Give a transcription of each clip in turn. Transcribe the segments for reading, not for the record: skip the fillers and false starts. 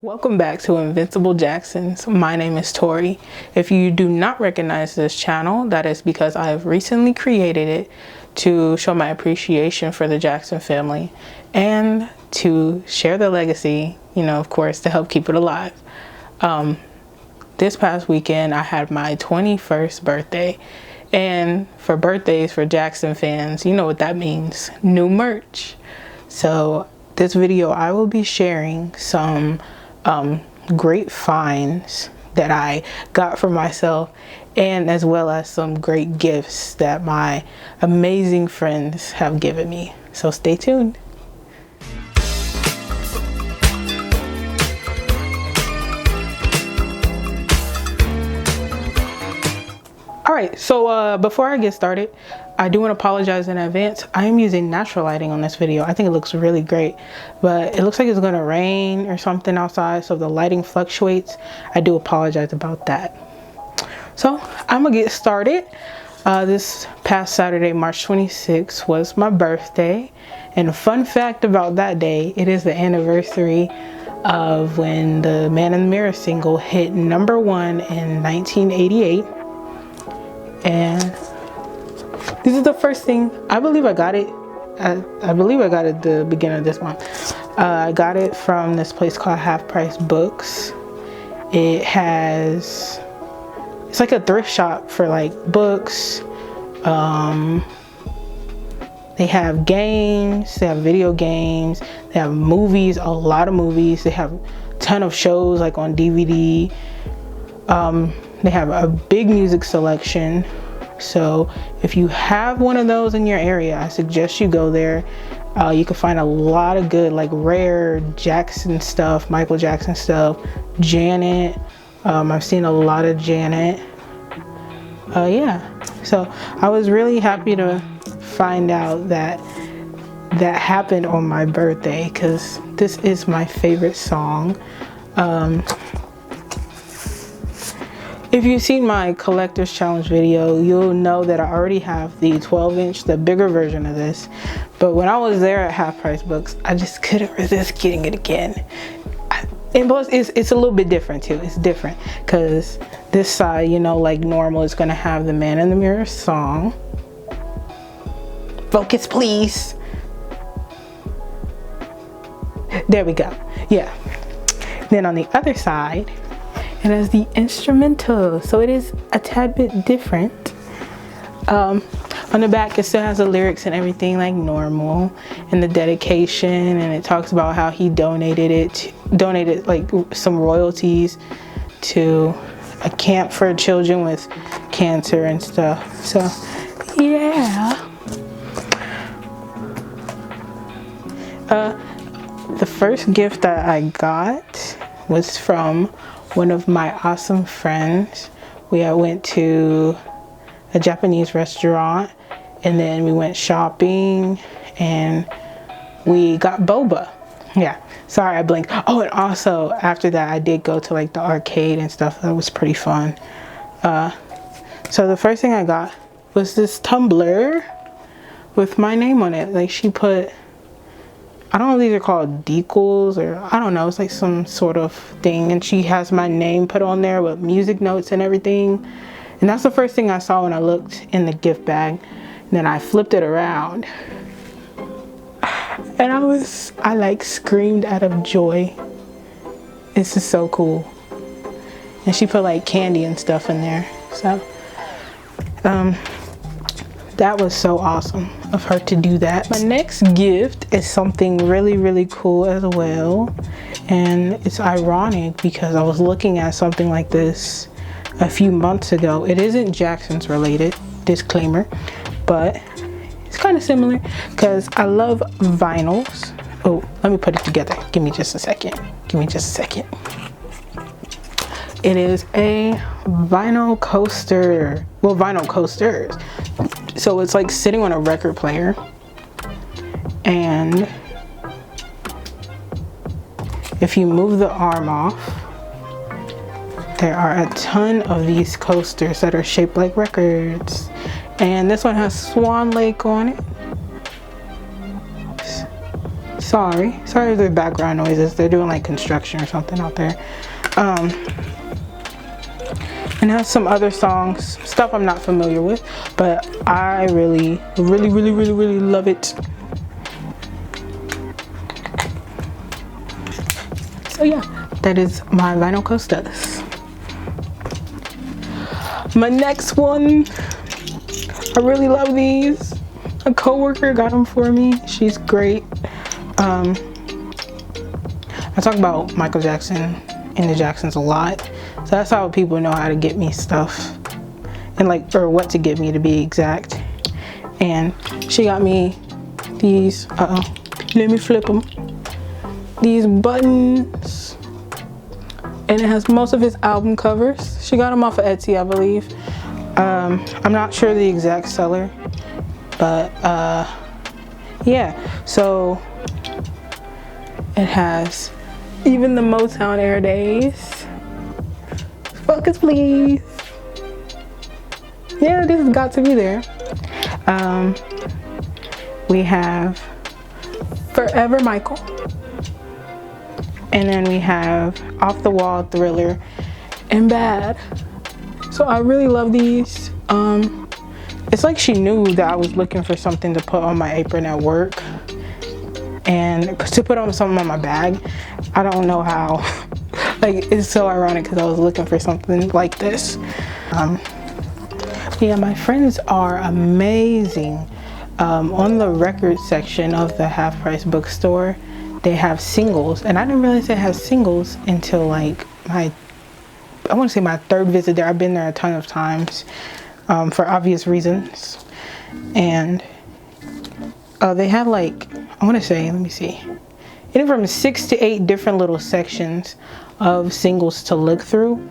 Welcome back to Invincible Jacksons. My name is Tori. If you do not recognize this channel, that is because I have recently created it to show my appreciation for the Jackson family and to share the legacy, of course, to help keep it alive. This past weekend, I had my 21st birthday. And for birthdays for Jackson fans, you know what that means, new merch. So this video, I will be sharing some great finds that I got for myself, and as well as some great gifts that my amazing friends have given me. So stay tuned. Alright, so before I get started, I do want to apologize in advance. I am using natural lighting on this video. I think it looks really great, but it looks like it's going to rain or something outside, so if the lighting fluctuates, I do apologize about that. So I'm going to get started. This past Saturday, March 26th, was my birthday, and a fun fact about that day, it is the anniversary of when the Man in the Mirror single hit #1 in 1988. And this is the first thing, I believe I got it, I believe I got it the beginning of this month. I got it from this place called Half Price Books. It's like a thrift shop for like books. They have games, they have video games, they have movies, a lot of movies. They have a ton of shows like on DVD. They have a big music selection. So if you have one of those in your area, I suggest you go there. You can find a lot of good, like rare Jackson stuff, Michael Jackson stuff, Janet. I've seen a lot of Janet. Yeah, so I was really happy to find out that that happened on my birthday, because this is my favorite song. If you've seen my collector's challenge video, you'll know that I already have the 12-inch, the bigger version of this. But when I was there at Half Price Books, I just couldn't resist getting it again. And plus, it's a little bit different too. It's different because this side, like normal, is going to have the Man in the Mirror song. Focus, please. There we go. Yeah. Then on the other side, it has the instrumental, so it is a tad bit different. On the back, it still has the lyrics and everything like normal, and the dedication, and it talks about how he donated like some royalties to a camp for children with cancer and stuff. So yeah. The first gift that I got was from one of my awesome friends. We went to a Japanese restaurant, and then we went shopping, and we got boba. Yeah, sorry I blinked. Oh, and also after that I did go to like the arcade and stuff. That was pretty fun. So the first thing I got was this tumbler with my name on it. Like she put, I don't know if these are called decals, or I don't know, it's like some sort of thing, and she has my name put on there with music notes and everything. And that's the first thing I saw when I looked in the gift bag. And then I flipped it around, and I like screamed out of joy. This is so cool. And she put like candy and stuff in there, so that was so awesome of her to do that. My next gift is something really cool as well, and it's ironic because I was looking at something like this a few months ago. It isn't Jackson's related, disclaimer, but it's kind of similar because I love vinyls. Oh, let me put it together. Give me just a second. It is a vinyl coaster. Well, vinyl coasters. So it's like sitting on a record player, and if you move the arm off, there are a ton of these coasters that are shaped like records. And this one has Swan Lake on it. Sorry if there's background noises. They're doing like construction or something out there. And it has some other songs, stuff I'm not familiar with, but I really love it. So yeah, that is my vinyl Costas. My next one, I really love these. A coworker got them for me. She's great. I talk about Michael Jackson and the Jacksons a lot, so that's how people know how to get me stuff, and like, or what to get me to be exact. And she got me these, let me flip them, these buttons, and it has most of his album covers. She got them off of Etsy, I believe. I'm not sure the exact seller, but yeah, so it has even the Motown era days. Focus please. Yeah, this has got to be there. We have Forever Michael, and then we have Off the Wall, Thriller, and Bad. So I really love these. It's like she knew that I was looking for something to put on my apron at work and to put on something on my bag. I don't know how. Like, it's so ironic because I was looking for something like this. Yeah, my friends are amazing. On the record section of the Half Price bookstore, they have singles, and I didn't realize they have singles until like I want to say my third visit there. I've been there a ton of times for obvious reasons, and they have like, I want to say, let me see, anywhere from 6 to 8 different little sections of singles to look through.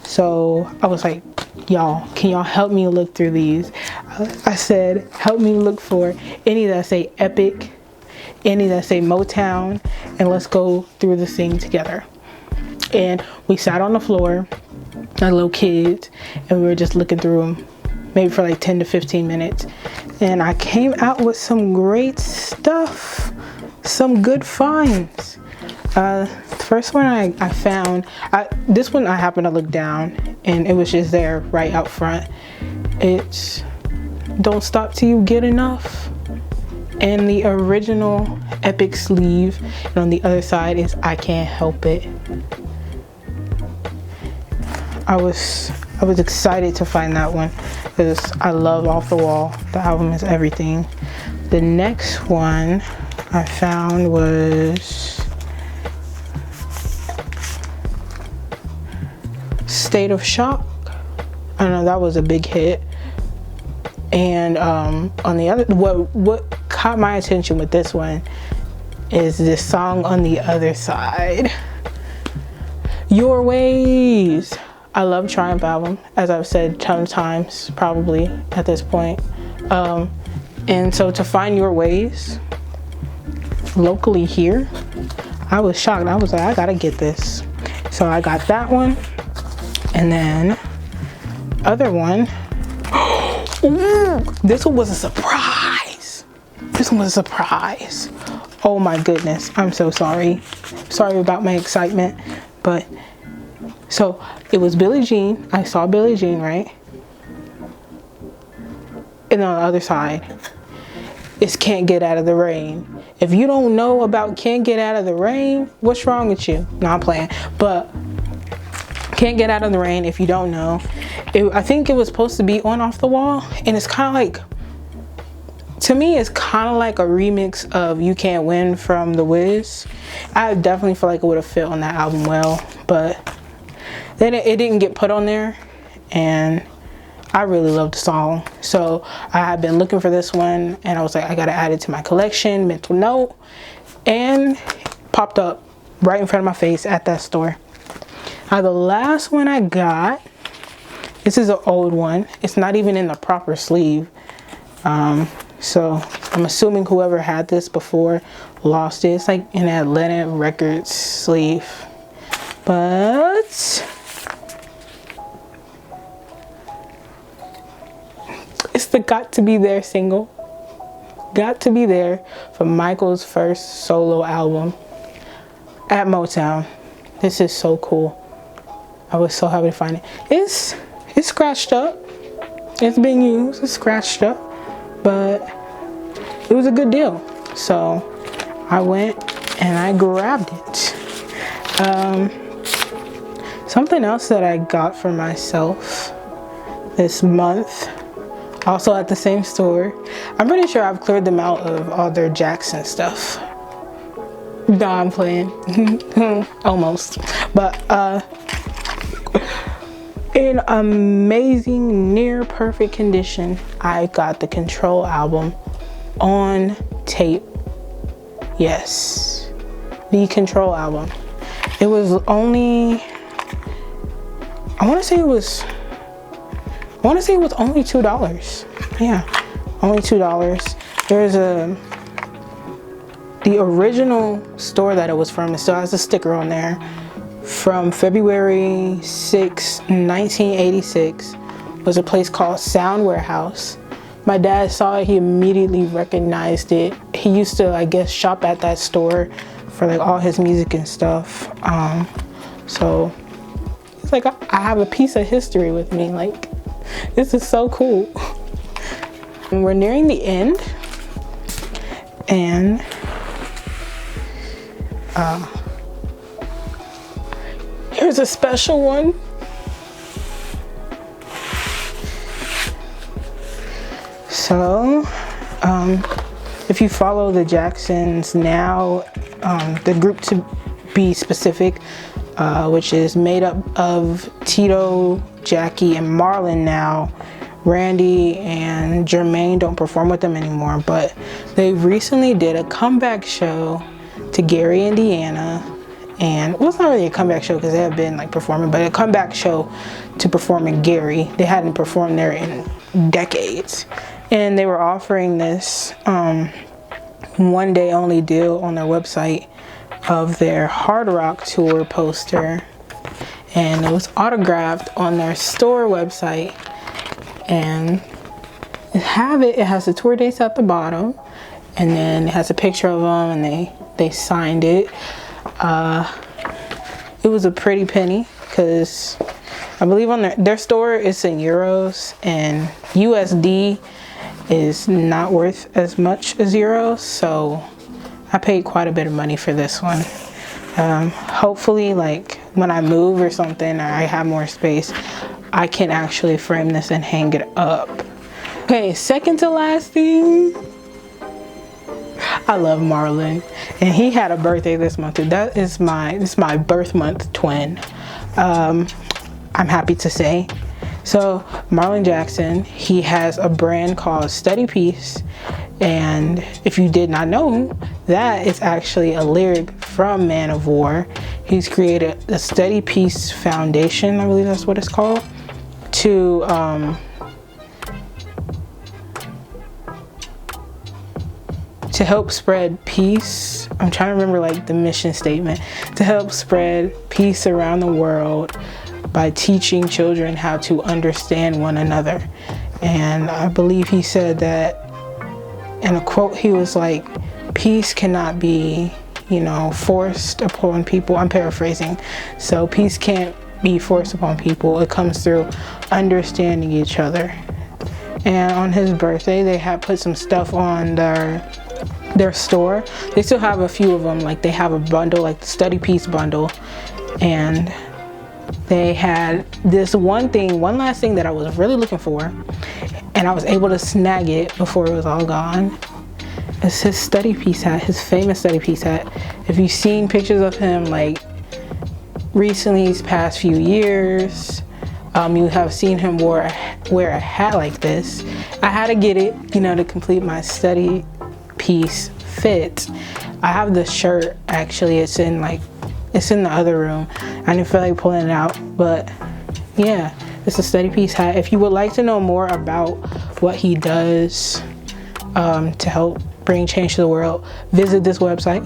So I was like, y'all, can y'all help me look through these? I said, help me look for any that say Epic, any that say Motown, and let's go through this thing together. And we sat on the floor like little kids, and we were just looking through them maybe for like 10 to 15 minutes, and I came out with some great stuff, some good finds. The first one I found, this one I happened to look down and it was just there right out front. It's Don't Stop Till You Get Enough, and the original Epic sleeve, and on the other side is I Can't Help It. I was excited to find that one because I love Off the Wall. The album is everything. The next one I found was State of Shock. I know that was a big hit. And on the other, what caught my attention with this one is this song on the other side, Your Ways. I love Triumph album, as I've said a ton of times probably at this point. And so to find Your Ways locally here, I was shocked. I was like, I gotta get this. So I got that one. And then other one, ooh, this one was a surprise. This one was a surprise. Oh my goodness, I'm so sorry. Sorry about my excitement, but so it was Billie Jean. I saw Billie Jean, right? And on the other side is Can't Get Out of the Rain. If you don't know about Can't Get Out of the Rain, what's wrong with you? No, I'm playing. But Can't Get Out of the Rain, if you don't know, I think it was supposed to be on Off the Wall, and it's kind of like, to me, it's kind of like a remix of You Can't Win from The Wiz. I definitely feel like it would have fit on that album well, but then it didn't get put on there, and I really loved the song. So I had been looking for this one, and I was like, I gotta add it to my collection, mental note, and popped up right in front of my face at that store. Now the last one I got, this is an old one. It's not even in the proper sleeve. So I'm assuming whoever had this before lost it. It's like in an Atlantic Records sleeve. But it's the Got to Be There single. Got to Be There from Michael's first solo album at Motown. This is so cool. I was so happy to find it. It's scratched up. It's been used. It's scratched up, but it was a good deal. So I went and I grabbed it. Something else that I got for myself this month, also at the same store. I'm pretty sure I've cleared them out of all their Jackson stuff. No, I'm playing. Almost. But in amazing, near perfect condition, I got the Control album on tape. Yes, the Control album. It was only, I want to say it was only $2. Yeah, only $2. There's the original store that it was from. It still has a sticker on there. From February 6, 1986, was a place called Sound Warehouse. My dad saw it, he immediately recognized it. He used to, I guess, shop at that store for like all his music and stuff. So it's like I have a piece of history with me. Like, this is so cool. And we're nearing the end, and here's a special one. So, if you follow the Jacksons now, the group to be specific, which is made up of Tito, Jackie, and Marlon now. Randy and Jermaine don't perform with them anymore, but they recently did a comeback show to Gary, Indiana. And well, it's not really a comeback show because they have been like performing, but a comeback show to perform in Gary. They hadn't performed there in decades. And they were offering this one day only deal on their website of their Hard Rock Tour poster. And it was autographed on their store website. And it has the tour dates at the bottom. And then it has a picture of them, and they signed it. It was a pretty penny because I believe on their store it's in euros, and USD is not worth as much as euros, so I paid quite a bit of money for this one. Hopefully, like when I move or something, or I have more space, I can actually frame this and hang it up. Okay, second to last thing, I love Marlon, and he had a birthday this month too. This is my birth month twin. I'm happy to say. So Marlon Jackson, he has a brand called Steady Peace, and if you did not know, that is actually a lyric from Man of War. He's created the Steady Peace Foundation, I believe that's what it's called, to help spread peace. I'm trying to remember like the mission statement. To help spread peace around the world by teaching children how to understand one another. And I believe he said that in a quote, he was like, peace cannot be, forced upon people. I'm paraphrasing. So peace can't be forced upon people. It comes through understanding each other. And on his birthday, they had put some stuff on their store. They still have a few of them. Like they have a bundle, like the Steady Peace bundle, and they had this one last thing that I was really looking for, and I was able to snag it before it was all gone. It's his Steady Peace hat, his famous Steady Peace hat. If you've seen pictures of him like recently, these past few years, you have seen him wear a hat like this. I had to get it, to complete my Steady Peace fit. I have the shirt actually. It's in the other room. I didn't feel like pulling it out, but yeah, it's a Steady Peace hat. If you would like to know more about what he does to help bring change to the world, visit this website.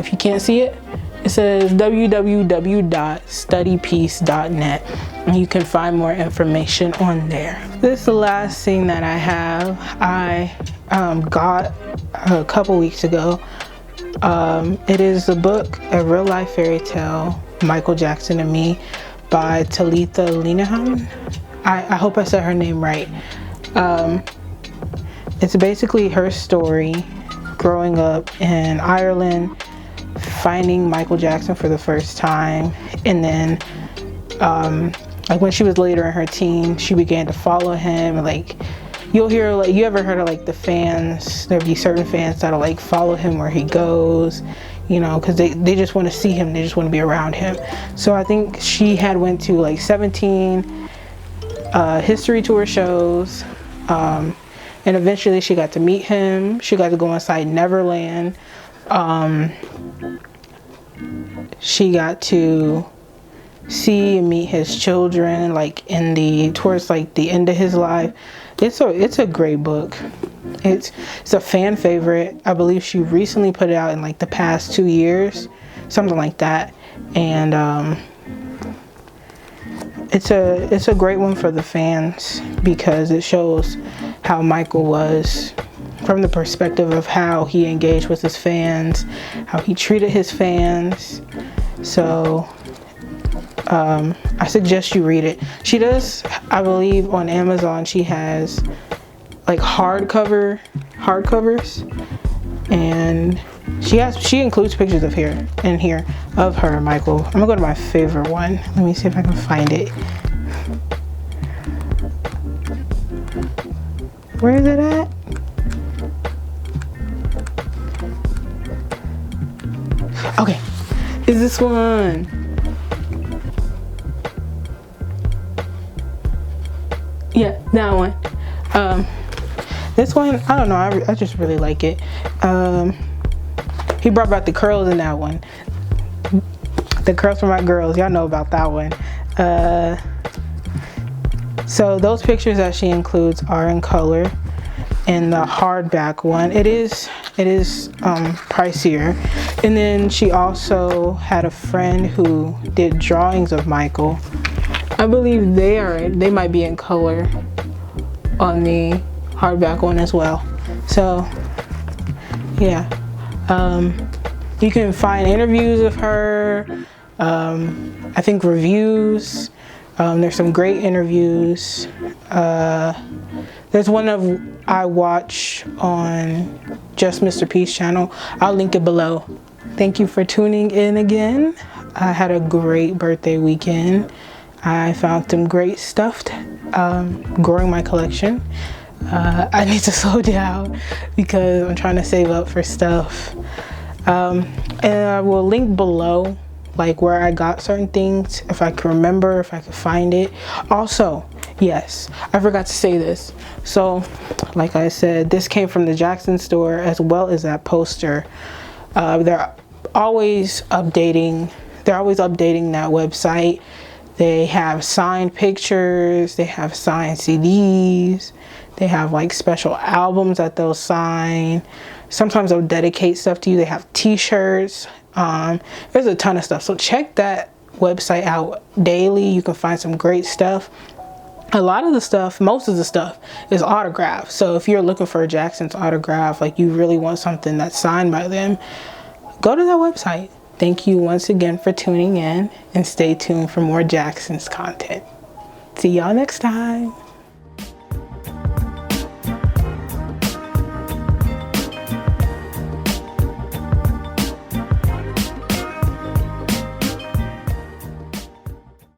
If you can't see it, It says www.studypeace.net, and you can find more information on there. This is the last thing that I have. I got a couple weeks ago. It is the book, A Real Life Fairy Tale, Michael Jackson and Me, by Talitha Linehan. I hope I said her name right. It's basically her story growing up in Ireland, finding Michael Jackson for the first time, and then like when she was later in her teens, she began to follow him. Like, you'll hear, like, you ever heard of like the fans, there'll be certain fans that'll like follow him where he goes, you know, because they just want to see him, they just want to be around him. So I think she had went to like 17 history tour shows, and eventually she got to meet him. She got to go inside Neverland. She got to see and meet his children, like towards like the end of his life. It's a great book. It's a fan favorite. I believe she recently put it out in like the past 2 years, something like that. And it's a great one for the fans because it shows how Michael was from the perspective of how he engaged with his fans, how he treated his fans. So I suggest you read it. She does, I believe on Amazon, she has like hardcovers, and she includes pictures of here of her, Michael. I'm gonna go to my favorite one. Let me see if I can find it. Where is it at? Okay, is this one? Yeah, that one. This one, I don't know, I just really like it. He brought back the curls in that one. The curls for my girls, y'all know about that one. So those pictures that she includes are in color. In the hardback one, it is pricier. And then she also had a friend who did drawings of Michael. I believe they might be in color on the hardback one as well. So yeah, you can find interviews of her, I think reviews. There's some great interviews. There's one I watch on Just Mr. Peace channel. I'll link it below. Thank you for tuning in again. I had a great birthday weekend. I found some great stuff, growing my collection. I need to slow down because I'm trying to save up for stuff. And I will link below like where I got certain things, if I can remember, if I can find it. Also, yes, I forgot to say this. So, like I said, this came from the Jackson store as well as that poster. They're always updating that website. They have signed pictures, they have signed CDs, they have like special albums that they'll sign. Sometimes they'll dedicate stuff to you. They have t-shirts. There's a ton of stuff. So check that website out daily. You can find some great stuff. A lot of the stuff, most of the stuff is autographed. So if you're looking for a Jackson's autograph, like you really want something that's signed by them, go to that website. Thank you once again for tuning in, and stay tuned for more Jackson's content. See y'all next time.